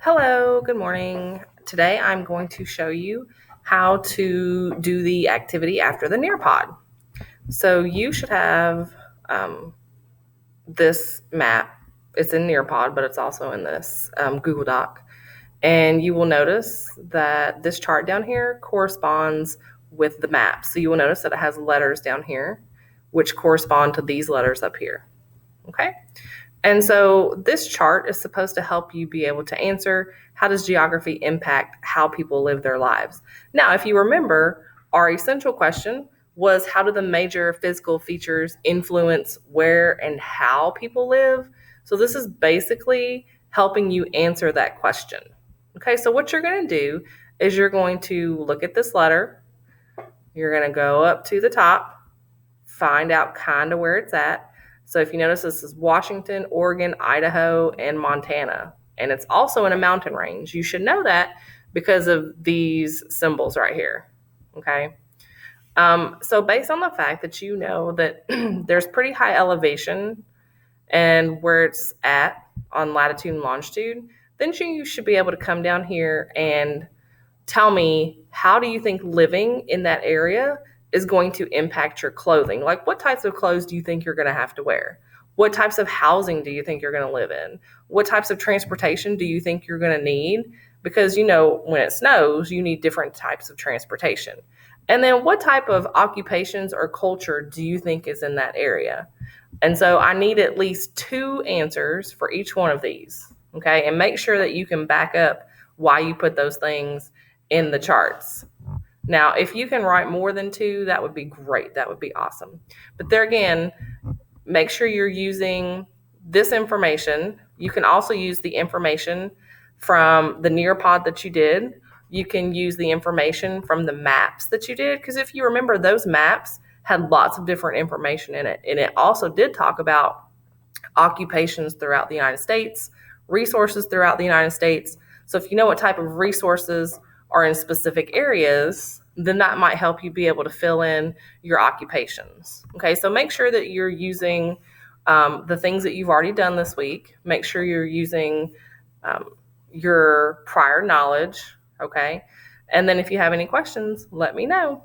Hello, good morning. Today I'm going to show you how to do the activity after the Nearpod. So you should have this map. It's in Nearpod, but it's also in this Google Doc. And you will notice that this chart down here corresponds with the map. So you will notice that it has letters down here, which correspond to these letters up here. Okay? And so this chart is supposed to help you be able to answer, how does geography impact how people live their lives? Now, if you remember, our essential question was, how do the major physical features influence where and how people live? So this is basically helping you answer that question. Okay, so what you're going to do is you're going to look at this letter. You're going to go up to the top, find out kind of where it's at. So if you notice, this is Washington, Oregon, Idaho, and Montana. And it's also in a mountain range. You should know that because of these symbols right here. Okay. So based on the fact that you know that there's pretty high elevation and where it's at on latitude and longitude, then you should be able to come down here and tell me, how do you think living in that area is going to impact your clothing? Like, what types of clothes do you think you're going to have to wear? What types of housing do you think you're going to live in? What types of transportation do you think you're going to need? Because, when it snows, you need different types of transportation. And then what type of occupations or culture do you think is in that area? And so I need at least two answers for each one of these. Okay. And make sure that you can back up why you put those things in the charts. Now, if you can write more than two, that would be great. That would be awesome. But there again, make sure you're using this information. You can also use the information from the Nearpod that you did. You can use the information from the maps that you did, because if you remember, those maps had lots of different information in it. And it also did talk about occupations throughout the United States, resources throughout the United States. So if you know what type of resources are in specific areas, then that might help you be able to fill in your occupations. Okay, so make sure that you're using the things that you've already done this week. Make sure you're using your prior knowledge. Okay, and then if you have any questions, let me know.